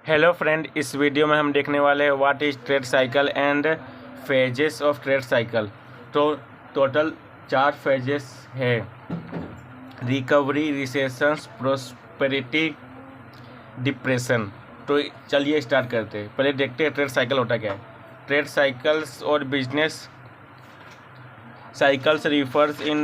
Hello friend, इस video में हम देखने वाले हैं what is trade cycle and phases of trade cycle. तो टोटल 4 फेजेस है: रिकवरी, रिसेशंस, प्रोस्पेरिटी, डिप्रेशन। तो चलिए स्टार्ट करते हैं। पहले देखते हैं ट्रेड साइकिल होता क्या है। ट्रेड साइकिल्स और business cycles refers in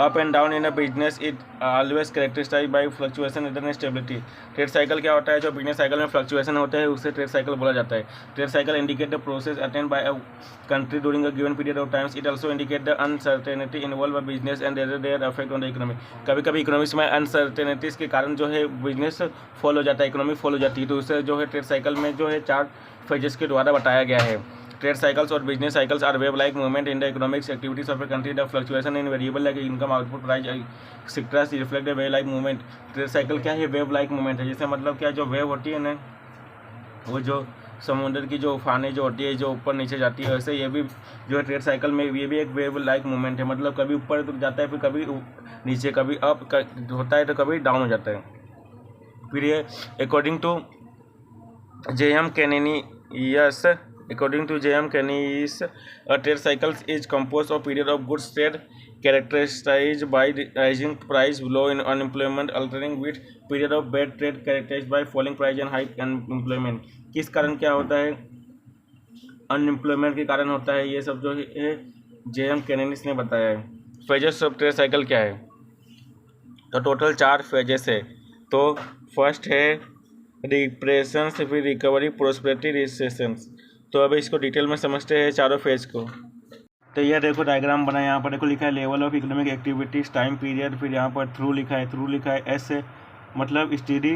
up and down in a business, it always characterized by fluctuation and stability। Trade cycle क्या होता है? जो बिजनेस साइकिल में फ्लक्चुएशन होते हैं उसे ट्रेड साइकिल बोला जाता है। Trade cycle indicate the process attend by a country during a given period of times. It also indicate the uncertainty involve a business and their affect on the economy. कभी कभी economics में uncertainties के कारण जो है business fall हो जाता है, इकोनॉमी फॉल हो जाती है। तो उसे जो है ट्रेड साइकिल में जो है 4 फेजेस के द्वारा बताया गया है। Trade cycles or business cycles are wave-like movement in the economic activities of a country. The fluctuation in variable like income, output, price, etc. reflect a wave-like movement. Trade cycle क्या है? wave-like movement है। जैसे मतलब क्या, जो wave होती है ना, वो जो समुद्र की जो उफानें जो होती है, जो ऊपर नीचे जाती है, वैसे ये भी जो है ट्रेड साइकिल में ये भी एक वेव लाइक मूवमेंट है। मतलब कभी ऊपर तो जाता है, फिर कभी नीचे, कभी अप होता है तो कभी डाउन हो जाता है। फिर ये according to J.M. Kenenius, a trade cycle is composed of period of goods trade characterized by rising price, low unemployment, alternating with period of bad trade characterized by falling price and high unemployment। किस कारण क्या होता है? Unemployment के कारण होता है। ये सब जो है J.M. Kenenius ने बताया है। फेजेस ऑफ ट्रेड साइकिल क्या है? तो टोटल 4 फेजेस है। तो फर्स्ट है डिप्रेशन, फिर रिकवरी, प्रोस्पेरिटी, रिसेशंस। तो अब इसको डिटेल में समझते हैं चारों फेज को। तो ये देखो डायग्राम बना है। यहाँ पर देखो लिखा है level of economic activities, time period, फिर यहाँ पर थ्रू लिखा है, एस से मतलब स्टडी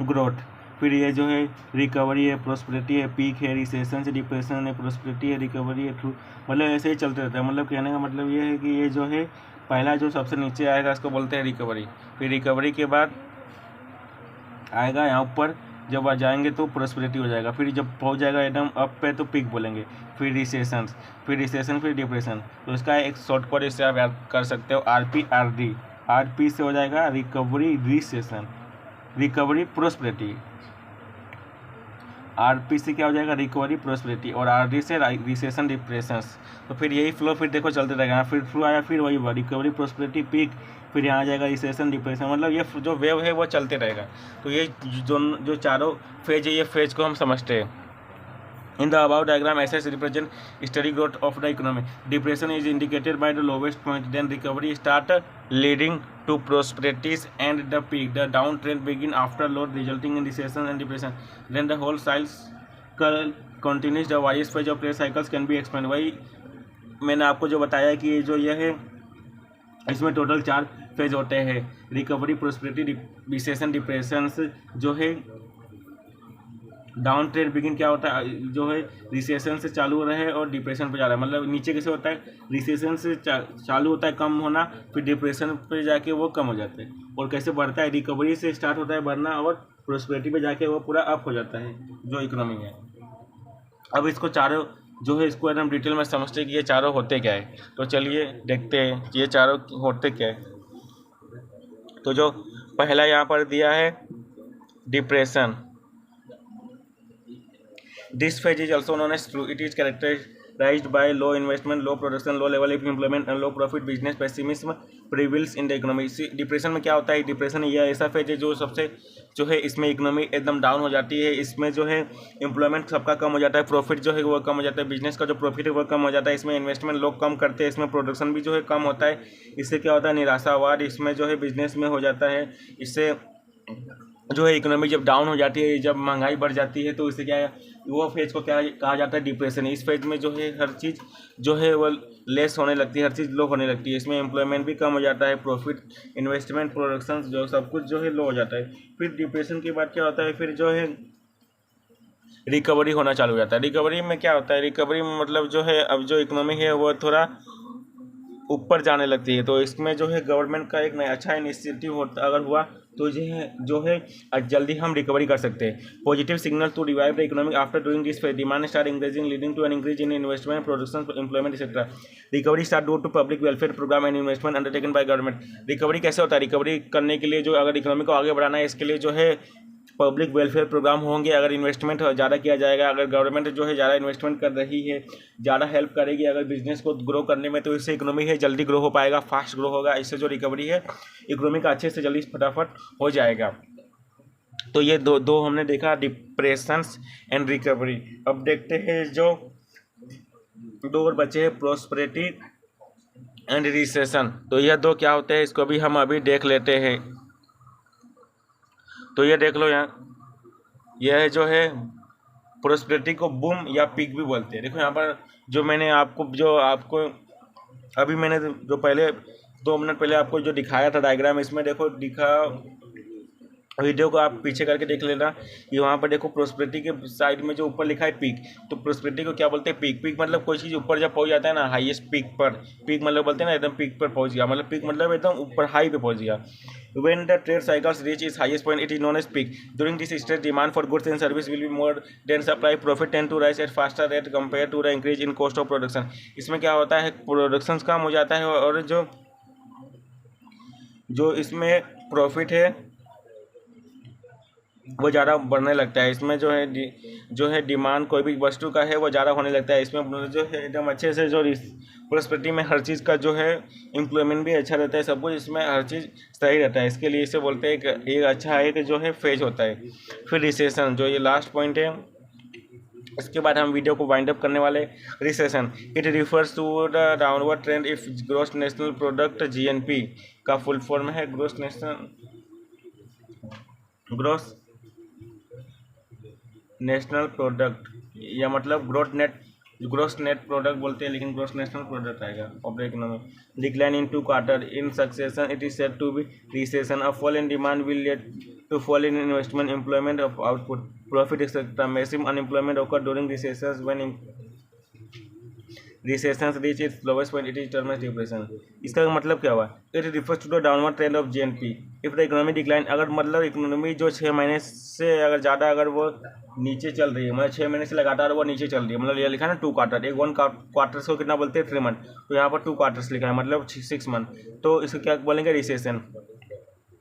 ग्रोथ। फिर ये जो है रिकवरी है, प्रोस्पेरिटी है, पीक है, रिसेशन से डिप्रेशन है, प्रोस्पेरिटी है, रिकवरी है, थ्रू, मतलब ऐसे ही चलते रहता है। मतलब कहने का मतलब ये है कि ये जो है पहला जो सबसे नीचे आएगा इसको बोलते हैं रिकवरी। फिर रिकवरी के बाद आएगा यहाँ ऊपर, जब आ जाएंगे तो प्रोस्पेरिटी हो जाएगा। फिर जब पहुँच जाएगा एकदम अप पे तो पीक बोलेंगे। फिर रिसेशन, फिर डिप्रेशन। तो इसका एक शॉर्टकट इससे आप याद कर सकते हो, RP RP से हो जाएगा recovery, recession, recovery, prosperity. RP से क्या हो जाएगा? Recovery, prosperity. और RD से रिसेशन, डिप्रेशंस। तो फिर यही फ्लो फिर देखो चलते रहेगा। फिर फ्लो आया, फिर वही रिकवरी, प्रोस्पेरिटी, पीक, फिर यहाँ आ जाएगा रिसेशन, डिप्रेशन। मतलब ये जो वेव है वो चलते रहेगा। तो ये जो चारों फेज है, ये फेज को हम समझते हैं। In the above diagram, SS represent steady growth of the economy. Depression is indicated by the lowest point. Then recovery start leading to prosperity and the peak. The downtrend begin after low, resulting in recession and depression. Then the whole cycle continues. The various phase of trade cycles can be explained. वही मैंने आपको जो बताया कि जो यह है, इसमें टोटल 4 फेज होते हैं: रिकवरी, प्रोस्पेरिटी, रिसेशन, डिप्रेशन। जो है डाउन ट्रेंड बिगिन क्या होता है? जो है रिसेशन से चालू हो रहा है और डिप्रेशन पे जा रहा है। मतलब नीचे कैसे होता है? रिसेशन से चालू होता है कम होना, फिर डिप्रेशन पे जाके वो कम हो जाता है। और कैसे बढ़ता है? रिकवरी से स्टार्ट होता है बढ़ना और प्रोस्पेरिटी पे जाके वो पूरा अप हो जाता है जो इकोनॉमी है। अब इसको चारों जो है इसको एकदम डिटेल में समझते हैं कि ये चारों होते क्या है। तो चलिए देखते हैं ये चारों होते क्या है। तो जो पहला यहाँ पर दिया है depression, this phase is also known as true. It is characterized by low investment, low production, low level of employment and low profit business. Pessimism prevails in the economy. Depression में क्या होता है? डिप्रेशन ये ऐसा phase है जो सबसे जो है इसमें इकोनॉमी एकदम डाउन हो जाती है। इसमें जो है एम्प्लॉयमेंट सबका कम हो जाता है, प्रॉफिट जो है वो कम हो जाता है, बिजनेस का जो प्रॉफिट है वो कम हो जाता है। इसमें इन्वेस्टमेंट लोग कम करते हैं, इसमें प्रोडक्शन भी जो है कम होता है। इससे क्या होता है? निराशावाद इसमें जो है बिजनेस में हो जाता है। इससे जो है इकोनॉमी जब डाउन हो जाती है, जब महंगाई बढ़ जाती है, तो इससे क्या है? वो फेज को क्या कहा जाता है? डिप्रेशन। इस फेज में जो है हर चीज़ जो है वो लेस होने लगती है, हर चीज़ लो होने लगती है। इसमें एम्प्लॉयमेंट भी कम हो जाता है, प्रॉफिट, इन्वेस्टमेंट, प्रोडक्शन जो सब कुछ जो है लो हो जाता है। फिर डिप्रेशन के बाद क्या होता है? फिर जो है रिकवरी होना चालू हो जाता है। रिकवरी में क्या होता है? रिकवरी में मतलब जो है अब जो इकोनॉमी है वो थोड़ा ऊपर जाने लगती है। तो इसमें जो है गवर्नमेंट का एक नया अच्छा इनिशिएटिव होता अगर हुआ तो जो है जल्दी हम रिकवरी कर सकते हैं। Positive signal to revive the economic after doing this phase, demand start increasing leading to an increase in investment, production, employment etcetera. Recovery start due to public welfare programme and investment undertaken by government. Recovery कैसे होता है? Recovery करने के लिए जो अगर economy को आगे बढ़ाना है, इसके लिए जो है पब्लिक वेलफेयर प्रोग्राम होंगे, अगर इन्वेस्टमेंट ज़्यादा किया जाएगा, अगर गवर्नमेंट जो है ज़्यादा इन्वेस्टमेंट कर रही है, ज़्यादा हेल्प करेगी अगर बिजनेस को ग्रो करने में, तो इससे इकोनॉमी है जल्दी ग्रो हो पाएगा, फास्ट ग्रो होगा। इससे जो रिकवरी है इकोनॉमी का अच्छे से जल्दी फटाफट हो जाएगा। तो ये दो हमने देखा, डिप्रेशंस एंड रिकवरी। अब देखते हैं जो दो और बचे हैं, प्रोस्पेरिटी एंड रिसेशन। तो यह दो क्या होते हैं इसको भी हम अभी देख लेते हैं। तो ये देख लो यहाँ, यह जो है प्रोस्पेरिटी को बूम या पीक भी बोलते हैं। देखो यहाँ पर जो मैंने आपको अभी मैंने जो पहले 2 मिनट पहले आपको जो दिखाया था डायग्राम, इसमें देखो वीडियो को आप पीछे करके देख लेना कि वहाँ पर देखो प्रोस्पेरिटी के साइड में जो ऊपर लिखा है पीक, तो प्रोस्पेरिटी को क्या बोलते हैं? पीक। पीक मतलब कोई चीज़ ऊपर जब पहुँच जाता है ना, हाईएस्ट पीक पर, पीक मतलब बोलते हैं ना एकदम पीक पर पहुँच गया, मतलब पीक मतलब एकदम ऊपर हाई पे पहुँच गया। When the trade cycles reach its highest point, it is known as peak. During this stage, demand for goods and service will be more than supply. Profit tend to rise at faster rate compared to the increase in cost of production. इसमें क्या होता है, production कम हो जाता है और जो इसमें प्रॉफिट है वो ज़्यादा बढ़ने लगता है। इसमें जो है डिमांड कोई भी वस्तु का है वो ज़्यादा होने लगता है। इसमें जो है एकदम अच्छे से जो प्रोस्पेरिटी में हर चीज़ का जो है एम्प्लॉयमेंट भी अच्छा रहता है, सब कुछ इसमें हर चीज़ सही रहता है। इसके लिए इसे बोलते हैं एक अच्छा एक जो है फेज होता है। फिर रिसेशन, जो ये लास्ट पॉइंट है, इसके बाद हम वीडियो को वाइंड अप करने वाले। Recession, it refers to the downward trend if gross national product GNP का फुल फॉर्म है ग्रॉस नेशनल प्रोडक्ट, या मतलब ग्रोस नेट प्रोडक्ट बोलते हैं, लेकिन ग्रोस नेशनल प्रोडक्ट आएगा of the economy. Decline in 2 quarter in succession, it is said to be recession. A fall in demand will lead to fall in investment, employment of output, profit etcetera. Massive unemployment occur during recessions when recessions reach its lowest point, it is termed as depression। इसका मतलब क्या हुआ? It refers to the downward trend of GNP if the economy decline। अगर मतलब economy जो 6 महीने से अगर ज़्यादा अगर वो नीचे चल रही है, मतलब 6 महीने से लगातार वो नीचे चल रही है, मतलब ये लिखा है ना 2 क्वार्टर, एक 1 क्वार्टर्स को कितना बोलते हैं? 3 मंथ, तो यहाँ पर 2 क्वार्टर्स लिखा है मतलब 6 मंथ, तो इसको क्या बोलेंगे? रिसेशन।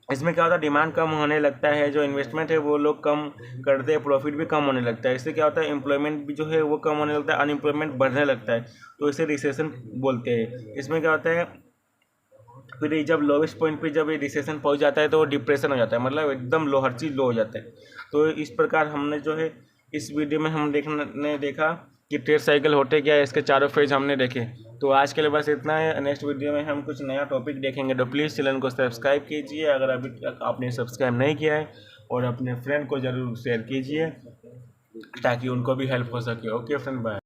इसमें क्या होता है, डिमांड कम होने लगता है, जो इन्वेस्टमेंट है वो लोग कम करते हैं, प्रॉफिट भी कम होने लगता है। इससे क्या होता है, एम्प्लॉयमेंट भी जो है वो कम होने लगता है, अनएम्प्लॉयमेंट बढ़ने लगता है, तो इसे रिसेशन बोलते हैं। इसमें क्या होता है, फिर जब लोवेस्ट पॉइंट पे जब ये रिसेशन पहुंच जाता है तो वो डिप्रेशन हो जाता है, मतलब एकदम लो, हर चीज़ लो हो जाता है। तो इस प्रकार हमने जो है इस वीडियो में हम देखा कि ट्रेड साइकिल होते क्या है, इसके चारों फेज हमने देखे। तो आज के लिए बस इतना है। नेक्स्ट वीडियो में हम कुछ नया टॉपिक देखेंगे, तो प्लीज़ चैनल को सब्सक्राइब कीजिए अगर अभी तक आपने सब्सक्राइब नहीं किया है, और अपने फ्रेंड को ज़रूर शेयर कीजिए ताकि उनको भी हेल्प हो सके। Okay friend, bye.